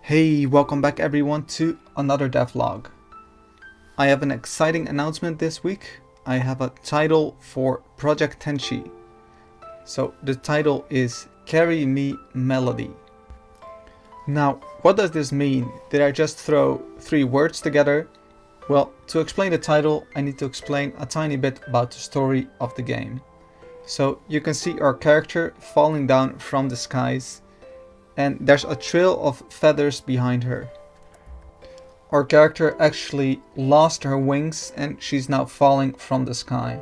Hey, welcome back everyone to another devlog. I have an exciting announcement this week. I have a title for Project Tenshi. So the title is Carry Me Melody. Now, what does this mean? Did I just throw three words together? Well, to explain the title, I need to explain a tiny bit about the story of the game. So you can see our character falling down from the skies, and there's a trail of feathers behind her. Our character actually lost her wings and she's now falling from the sky.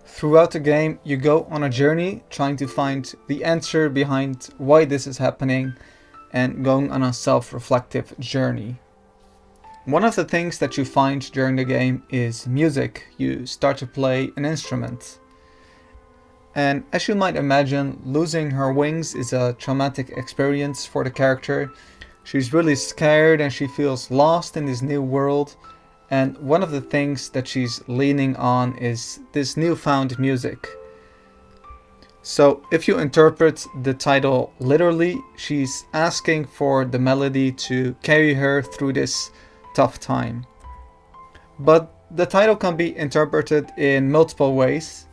Throughout the game, you go on a journey trying to find the answer behind why this is happening and going on a self-reflective journey. One of the things that you find during the game is music. You start to play an instrument. And as you might imagine, losing her wings is a traumatic experience for the character. She's really scared and she feels lost in this new world. And one of the things that she's leaning on is this newfound music. So if you interpret the title literally, she's asking for the melody to carry her through this tough time. But the title can be interpreted in multiple ways.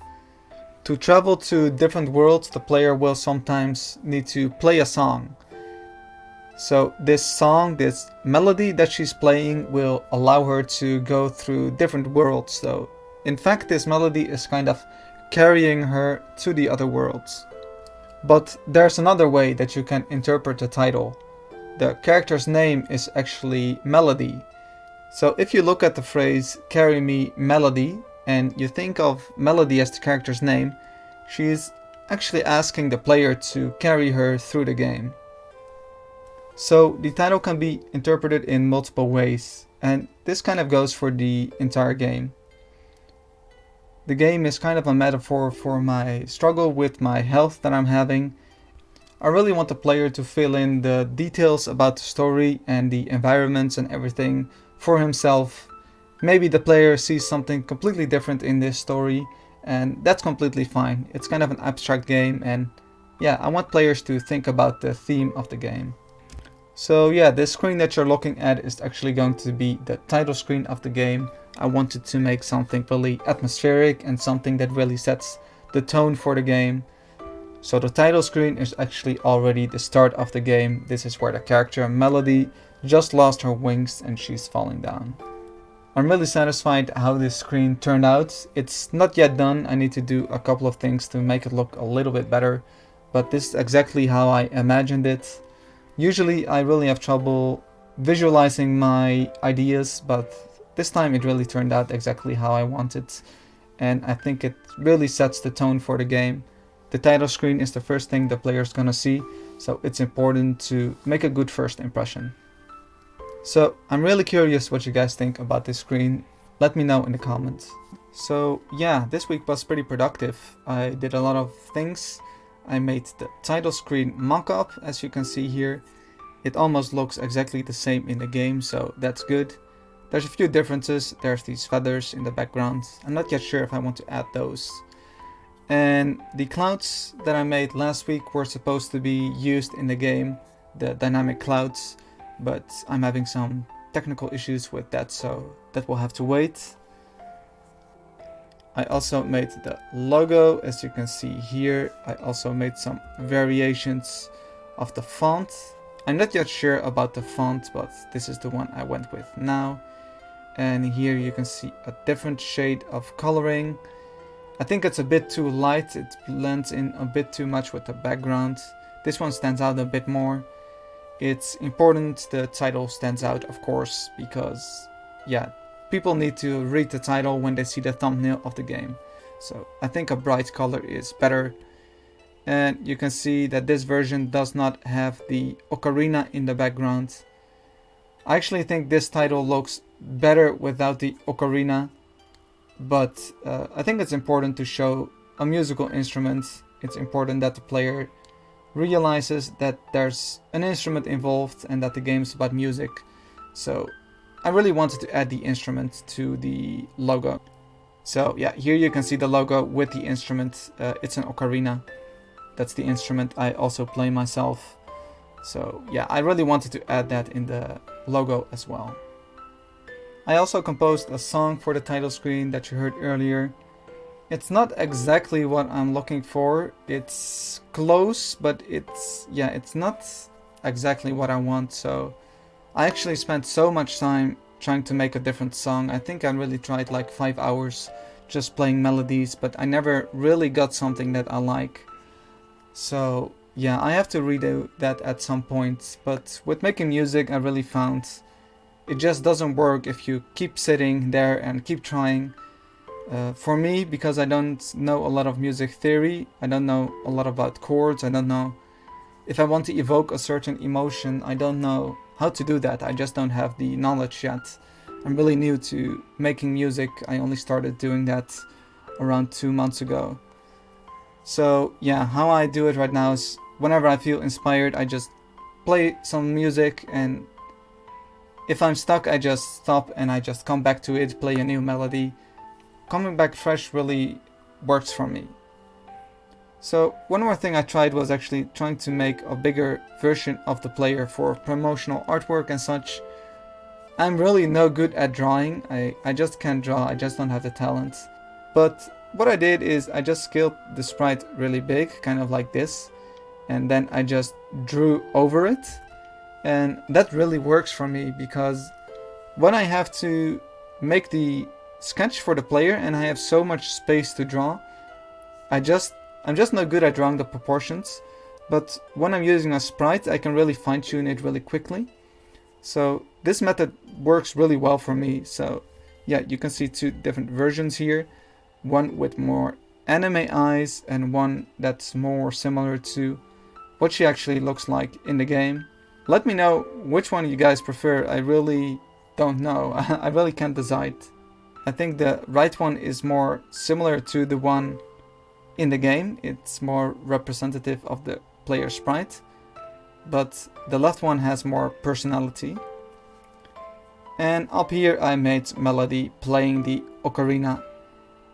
To travel to different worlds, the player will sometimes need to play a song. So this song, this melody that she's playing will allow her to go through different worlds. So in fact, this melody is kind of carrying her to the other worlds. But there's another way that you can interpret the title. The character's name is actually Melody. So if you look at the phrase "Carry Me Melody" and you think of Melody as the character's name, she is actually asking the player to carry her through the game. So the title can be interpreted in multiple ways, and this kind of goes for the entire game. The game is kind of a metaphor for my struggle with my health that I'm having. I really want the player to fill in the details about the story and the environments and everything for himself. Maybe the player sees something completely different in this story, and that's completely fine. It's kind of an abstract game, and yeah, I want players to think about the theme of the game. So yeah, this screen that you're looking at is actually going to be the title screen of the game. I wanted to make something really atmospheric and something that really sets the tone for the game. So the title screen is actually already the start of the game. This is where the character Melody just lost her wings and she's falling down. I'm really satisfied how this screen turned out. It's not yet done. I need to do a couple of things to make it look a little bit better, but this is exactly how I imagined it. Usually I really have trouble visualizing my ideas, but this time it really turned out exactly how I wanted, and I think it really sets the tone for the game. The title screen is the first thing the player's gonna see, so it's important to make a good first impression. So I'm really curious what you guys think about this screen. Let me know in the comments. So yeah, this week was pretty productive. I did a lot of things. I made the title screen mock-up, as you can see here. It almost looks exactly the same in the game, so that's good. There's a few differences. There's these feathers in the background. I'm not yet sure if I want to add those. And the clouds that I made last week were supposed to be used in the game, the dynamic clouds, but I'm having some technical issues with that, so that will have to wait. I also made the logo, as you can see here. I also made some variations of the font. I'm not yet sure about the font, but this is the one I went with now. And here you can see a different shade of coloring. I think it's a bit too light. It blends in a bit too much with the background. This one stands out a bit more. It's important the title stands out, of course, because yeah, people need to read the title when they see the thumbnail of the game. So I think a bright color is better. And you can see that this version does not have the ocarina in the background. I actually think this title looks better without the ocarina, but I think it's important to show a musical instrument. It's important that the player realizes that there's an instrument involved and that the game is about music. So I really wanted to add the instrument to the logo. So yeah, here you can see the logo with the instrument. It's an ocarina. That's the instrument I also play myself. So yeah, I really wanted to add that in the logo as well. I also composed a song for the title screen that you heard earlier. It's not exactly what I'm looking for. It's close, but it's not exactly what I want. So I actually spent so much time trying to make a different song. I think I really tried like 5 hours just playing melodies, but I never really got something that I like. So yeah, I have to redo that at some point. But with making music, I really found it just doesn't work if you keep sitting there and keep trying. For me, because I don't know a lot of music theory, I don't know a lot about chords, I don't know if I want to evoke a certain emotion, I don't know how to do that. I just don't have the knowledge yet. I'm really new to making music. I only started doing that around 2 months ago. So yeah, how I do it right now is whenever I feel inspired, I just play some music, and if I'm stuck, I just stop and I just come back to it, play a new melody. Coming back fresh really works for me. So one more thing I tried was actually trying to make a bigger version of the player for promotional artwork and such. I'm really no good at drawing. I just can't draw, I just don't have the talent. But what I did is I just scaled the sprite really big, kind of like this, and then I just drew over it. And that really works for me, because when I have to make the sketch for the player and I have so much space to draw, I'm just not good at drawing the proportions. But when I'm using a sprite, I can really fine-tune it really quickly. So this method works really well for me. So yeah, you can see 2 different versions here. One with more anime eyes and one that's more similar to what she actually looks like in the game. Let me know which one you guys prefer. I really don't know. I really can't decide. I think the right one is more similar to the one in the game. It's more representative of the player sprite, but the left one has more personality. And up here I made Melody playing the ocarina.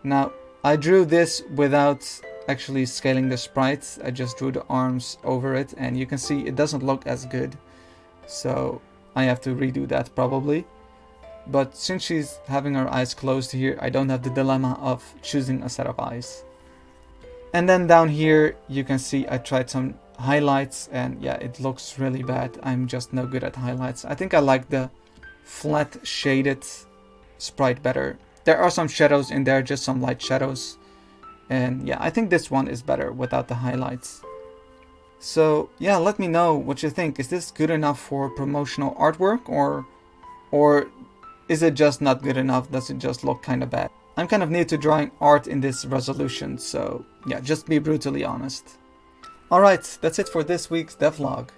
Now I drew this without actually scaling the sprite. I just drew the arms over it, and you can see it doesn't look as good. So I have to redo that probably. But since she's having her eyes closed here, I don't have the dilemma of choosing a set of eyes. And then down here you can see I tried some highlights, and yeah, it looks really bad. I'm just no good at highlights. I think I like the flat shaded sprite better. There are some shadows in there, just some light shadows. And yeah, I think this one is better without the highlights. So yeah, let me know what you think. Is this good enough for promotional artwork, or is it just not good enough? Does it just look kind of bad? I'm kind of new to drawing art in this resolution, so yeah, just be brutally honest. Alright, that's it for this week's devlog.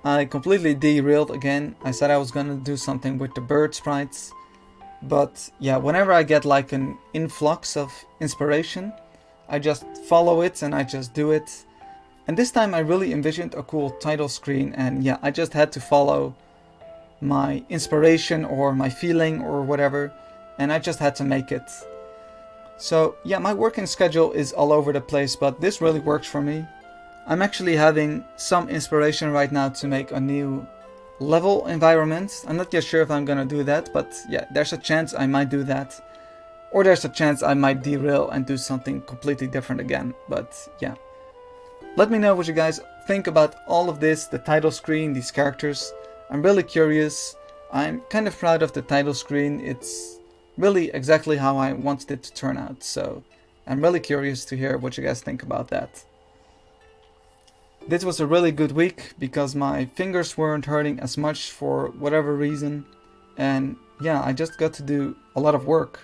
I completely derailed again. I said I was gonna do something with the bird sprites, but yeah, whenever I get like an influx of inspiration, I just follow it and I just do it. And this time I really envisioned a cool title screen, and yeah, I just had to follow my inspiration or my feeling or whatever, and I just had to make it. So yeah, my working schedule is all over the place, but this really works for me. I'm actually having some inspiration right now to make a new level environment. I'm not yet sure if I'm gonna do that, but yeah, there's a chance I might do that. Or there's a chance I might derail and do something completely different again, but yeah. Let me know what you guys think about all of this, the title screen, these characters. I'm really curious. I'm kind of proud of the title screen. It's really exactly how I wanted it to turn out, so I'm really curious to hear what you guys think about that. This was a really good week because my fingers weren't hurting as much for whatever reason, and yeah, I just got to do a lot of work.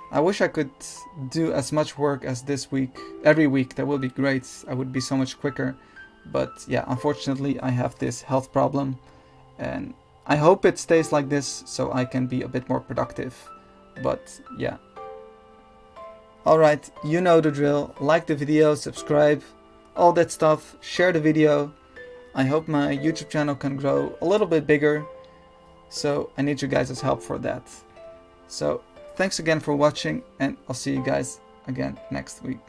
I wish I could do as much work as this week, every week. That would be great. I would be so much quicker, but yeah, unfortunately I have this health problem, and I hope it stays like this so I can be a bit more productive, but yeah. Alright, you know the drill. Like the video, subscribe, all that stuff, share the video. I hope my YouTube channel can grow a little bit bigger, so I need you guys' help for that. So thanks again for watching, and I'll see you guys again next week.